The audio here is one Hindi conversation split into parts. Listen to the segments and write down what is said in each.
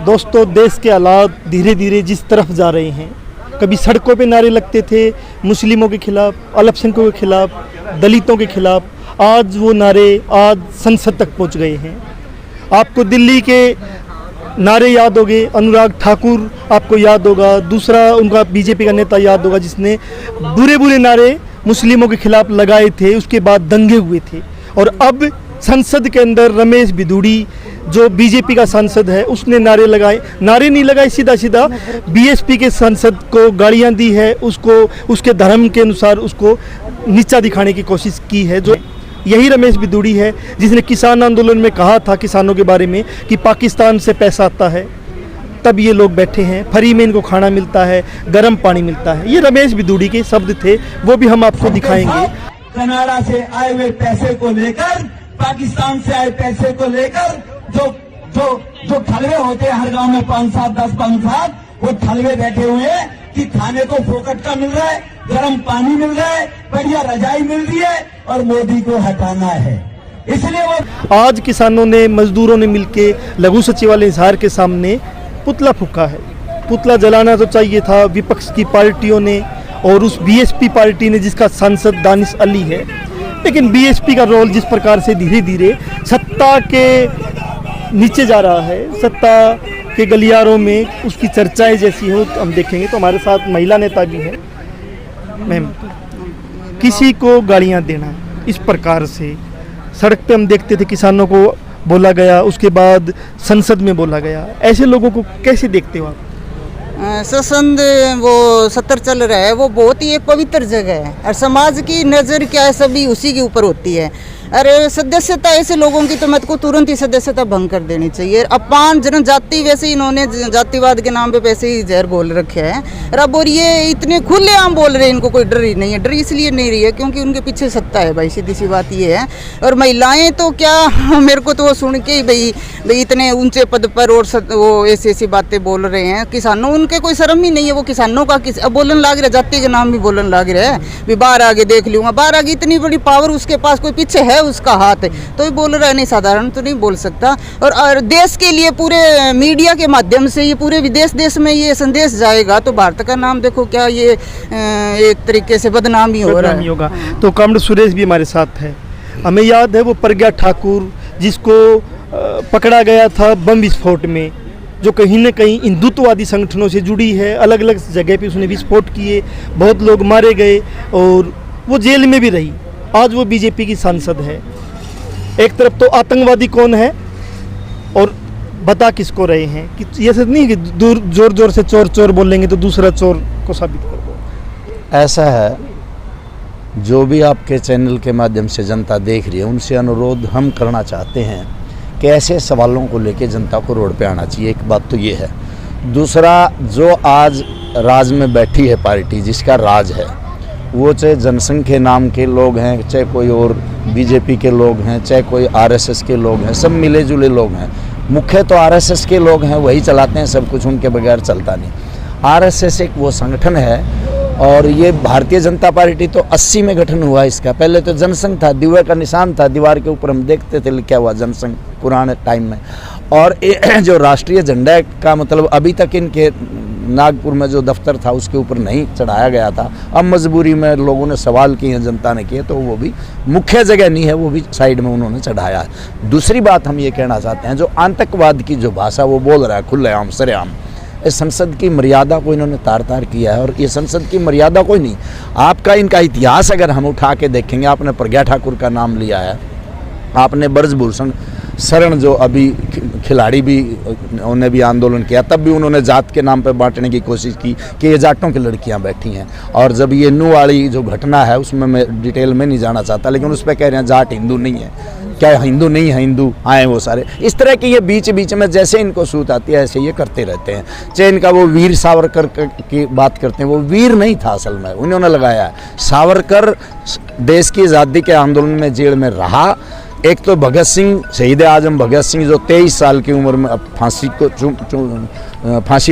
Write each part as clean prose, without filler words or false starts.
दोस्तों, देश के हालात धीरे धीरे जिस तरफ जा रहे हैं, कभी सड़कों पे नारे लगते थे मुस्लिमों के खिलाफ, अल्पसंख्यकों के खिलाफ, दलितों के खिलाफ, आज वो नारे आज संसद तक पहुंच गए हैं। आपको दिल्ली के नारे याद होंगे, अनुराग ठाकुर आपको याद होगा, दूसरा उनका बीजेपी का नेता याद होगा जिसने बुरे बुरे नारे मुस्लिमों के खिलाफ लगाए थे, उसके बाद दंगे हुए थे। और अब संसद के अंदर रमेश बिधूड़ी जो बीजेपी का सांसद है, उसने नारे लगाए, नारे नहीं लगाए, सीधा सीधा बीएसपी के सांसद को गालियां दी है, उसको उसके धर्म के अनुसार उसको नीचा दिखाने की कोशिश की है। जो यही रमेश बिधूड़ी है जिसने किसान आंदोलन में कहा था किसानों के बारे में कि पाकिस्तान से पैसा आता है, तब ये लोग बैठे हैं, फ्री में इनको खाना मिलता है, गर्म पानी मिलता है। ये रमेश बिधूड़ी के शब्द थे, वो भी हम आपको दिखाएंगे। कनाडा से आए हुए पैसे को लेकर, पाकिस्तान से आए पैसे को लेकर जो ठलवे होते हैं हर गांव में 5-7, 10-5, वो ठलवे बैठे हुए हैं कि खाने को फोकट का मिल रहा है, गर्म पानी मिल रहा है, बढ़िया रजाई मिल रही है और मोदी को हटाना है। इसलिए वो आज किसानों ने, मजदूरों ने मिलके लघु सचिवालय हिसार के सामने पुतला फूंका है। पुतला जलाना तो चाहिए था विपक्ष की पार्टियों ने और उस बीएसपी पार्टी ने जिसका सांसद दानिश अली है, लेकिन बीएसपी का रोल जिस प्रकार से धीरे धीरे सत्ता के नीचे जा रहा है, सत्ता के गलियारों में उसकी चर्चाएं जैसी हो हम देखेंगे। तो हमारे साथ महिला नेता भी हैं। मैम, किसी को गालियां देना इस प्रकार से, सड़क पे हम देखते थे किसानों को बोला गया, उसके बाद संसद में बोला गया, ऐसे लोगों को कैसे देखते हो आप? संसद वो सत्र चल रहा है, वो बहुत ही एक पवित्र जगह है और समाज की नज़र क्या है सभी उसी के ऊपर होती है। अरे सदस्यता ऐसे लोगों की तो मत को तुरंत ही सदस्यता भंग कर देनी चाहिए। अपान जनजाति वैसे इन्होंने जातिवाद के नाम पे वैसे ही जहर बोल रखे हैं रब, और ये इतने खुलेआम बोल रहे हैं, इनको कोई डर ही नहीं है। डर इसलिए नहीं रही है क्योंकि उनके पीछे सत्ता है भाई, सीधी सी बात ये है। और महिलाएं तो क्या, मेरे को तो वो सुन के ही भाई इतने ऊंचे पद पर और वो ऐसी बातें बोल रहे हैं। किसानों, उनके कोई शर्म ही नहीं है, वो किसानों का अब बोलन लाग रहा, जाति के नाम भी बोलन लाग रहा है। भी बाहर आगे देख लूँगा, बाहर आगे इतनी बड़ी पावर उसके पास, कोई पीछे है उसका हाथ है तो ये बोल रहा है, नहीं साधारण तो नहीं बोल सकता। और देश के लिए पूरे मीडिया के माध्यम से ये पूरे विदेश देश में ये संदेश जाएगा तो भारत का नाम देखो क्या ये एक तरीके से बदनामी हो रहा है होगा। तो कमल सुरेश भी हमारे साथ है। हमें याद है वो प्रज्ञा ठाकुर जिसको पकड़ा गया था बम विस्फोट में, जो कहीं न कहीं हिंदुत्ववादी संगठनों से जुड़ी है, अलग अलग जगह पे उसने विस्फोट किए, बहुत लोग मारे गए और वो जेल में भी रही। आज वो बीजेपी की सांसद है। एक तरफ तो आतंकवादी कौन है और बता किसको रहे हैं कि ये सच नहीं कि दूर जोर जोर से चोर चोर बोलेंगे तो दूसरा चोर को साबित कर दो। ऐसा है, जो भी आपके चैनल के माध्यम से जनता देख रही है उनसे अनुरोध हम करना चाहते हैं कि ऐसे सवालों को लेकर जनता को रोड पे आना चाहिए। एक बात तो ये है। दूसरा, जो आज राज में बैठी है पार्टी जिसका राज है, वो चाहे जनसंघ के नाम के लोग हैं, चाहे कोई और बीजेपी के लोग हैं, चाहे कोई आरएसएस के लोग हैं, सब मिले जुले लोग हैं। मुख्य तो आरएसएस के लोग हैं, वही चलाते हैं सब कुछ, उनके बगैर चलता नहीं। आरएसएस एक वो संगठन है और ये भारतीय जनता पार्टी तो 80 में गठन हुआ इसका। पहले तो जनसंघ था, दीवार का निशान था, दीवार के ऊपर हम देखते थे लिखा हुआ जनसंघ पुराने टाइम में। और जो राष्ट्रीय झंडा का मतलब अभी तक इनके नागपुर में जो दफ्तर था उसके ऊपर नहीं चढ़ाया गया था। अब मजबूरी में लोगों ने सवाल किए हैं, जनता ने किए, तो वो भी मुख्य जगह नहीं है, वो भी साइड में उन्होंने चढ़ाया है। दूसरी बात हम ये कहना चाहते हैं, जो आतंकवाद की जो भाषा वो बोल रहा है खुलेआम सरेआम, इस संसद की मर्यादा को इन्होंने तार तार किया है। और ये संसद की मर्यादा कोई नहीं, आपका इनका इतिहास अगर हम उठा के देखेंगे, आपने प्रज्ञा ठाकुर का नाम लिया है, आपने ब्रजभूषण शरण जो अभी खिलाड़ी भी उन्होंने भी आंदोलन किया, तब भी उन्होंने जात के नाम पर बांटने की कोशिश की कि ये जाटों की लड़कियां बैठी हैं। और जब ये नू वाली जो घटना है उसमें मैं डिटेल में नहीं जाना चाहता, लेकिन उस पर कह रहे हैं जाट हिंदू नहीं है। क्या हिंदू नहीं है? हिंदू आए वो सारे। इस तरह की ये बीच बीच में जैसे इनको सूत आती है ऐसे ये करते रहते हैं। चाहे इनका वो वीर सावरकर की बात करते हैं, वो वीर नहीं था असल में, उन्होंने लगाया है। सावरकर देश की आज़ादी के आंदोलन में जेल में रहा। एक तो भगत सिंह, शहीद आजम भगत सिंह जो 23 साल की उम्र में फांसी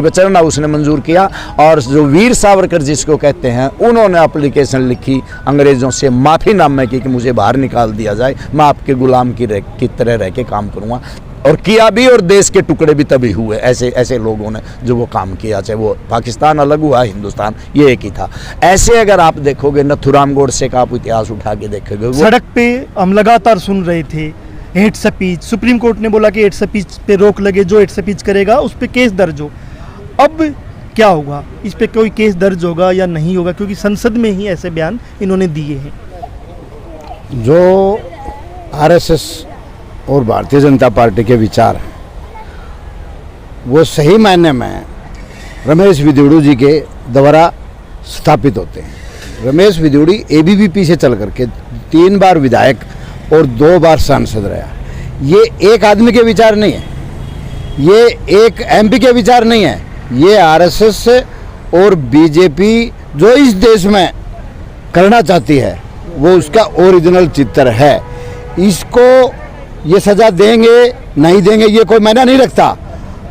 पर चढ़ना उसने मंजूर किया। और जो वीर सावरकर जिसको कहते हैं, उन्होंने एप्लीकेशन लिखी अंग्रेज़ों से माफ़ीनामे की कि मुझे बाहर निकाल दिया जाए, मैं आपके गुलाम की तरह रह के काम करूँगा। और किया भी, और देश के टुकड़े भी तभी हुए ऐसे ऐसे लोगों ने जो वो काम किया, चाहे वो पाकिस्तान अलग हुआ, हिंदुस्तान ये एक ही था। ऐसे अगर आप देखोगे नथुराम गोडसे का आप इतिहास उठा के देखोगे, सड़क पे हम लगातार सुन रहे थे हेट स्पीच, सुप्रीम कोर्ट ने बोला कि हेट स्पीच पे रोक लगे, जो हेट स्पीच करेगा उस पे केस दर्ज हो। अब क्या होगा, इस पे कोई केस दर्ज होगा या नहीं होगा, क्योंकि संसद में ही ऐसे बयान इन्होंने दिए हैं। जो आरएसएस और भारतीय जनता पार्टी के विचार हैं वो सही मायने में रमेश विद्युड़ी जी के द्वारा स्थापित होते हैं। रमेश विद्युड़ी एबीवीपी से चल करके 3 बार विधायक और 2 बार सांसद रहा। ये एक आदमी के विचार नहीं है, ये एक एमपी के विचार नहीं है, ये आरएसएस और बीजेपी जो इस देश में करना चाहती है वो उसका ओरिजिनल चित्र है। इसको ये सज़ा देंगे नहीं देंगे ये कोई मायना नहीं रखता,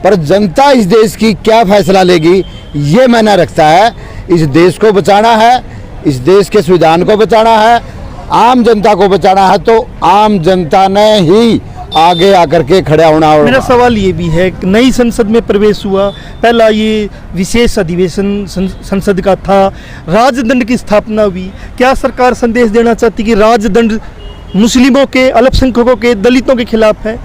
पर जनता इस देश की क्या फैसला लेगी ये मायना रखता है। इस देश को बचाना है, इस देश के संविधान को बचाना है, आम जनता को बचाना है, तो आम जनता ने ही आगे आकर के खड़ा होना होगा। मेरा सवाल ये भी है, नई संसद में प्रवेश हुआ, पहला ये विशेष अधिवेशन संसद का था, राजदंड की स्थापना हुई। क्या सरकार संदेश देना चाहती कि राजदंड मुस्लिमों के, अल्पसंख्यकों के, दलितों के खिलाफ है?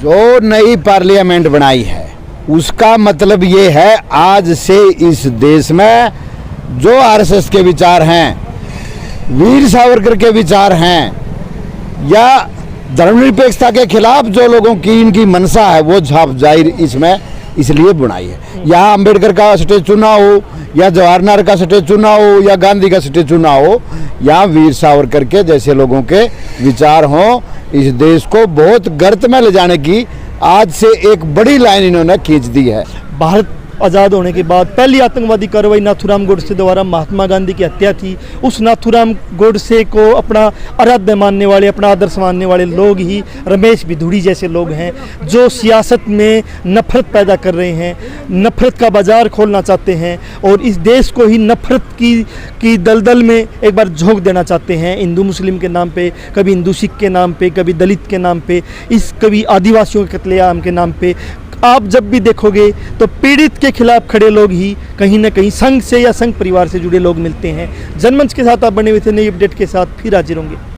जो नई पार्लियामेंट बनाई है उसका मतलब ये है आज से इस देश में जो आरएसएस के विचार हैं, वीर सावरकर के विचार हैं, या धर्मनिरपेक्षता के खिलाफ जो लोगों की इनकी मनसा है वो झाप जाहिर इसमें इसलिए बनाई है। यहाँ अंबेडकर का स्टेचू ना हो, या जवाहरलाल का स्टेचू ना हो, या गांधी का स्टेचू ना हो, यहाँ वीर सावरकर के जैसे लोगों के विचार हों। इस देश को बहुत गर्त में ले जाने की आज से एक बड़ी लाइन इन्होंने खींच दी है। भारत आज़ाद होने के बाद पहली आतंकवादी कार्रवाई नाथूराम गोडसे द्वारा महात्मा गांधी की हत्या थी। उस नाथूराम गोडसे को अपना आराध्य मानने वाले, अपना आदर्श मानने वाले लोग ही रमेश विद्युड़ी जैसे लोग हैं, जो सियासत में नफरत पैदा कर रहे हैं, नफरत का बाजार खोलना चाहते हैं और इस देश को ही नफरत की दलदल में एक बार झोंक देना चाहते हैं। हिंदू मुस्लिम के नाम पे, कभी हिंदू सिख के नाम पे, कभी दलित के नाम पे, कभी आदिवासियों के कत्लेआम के नाम पे। आप जब भी देखोगे तो पीड़ित के खिलाफ खड़े लोग ही कहीं ना कहीं संघ से या संघ परिवार से जुड़े लोग मिलते हैं। जनमंच के साथ आप बने हुए थे नई अपडेट के साथ, फिर हाजिर होंगे।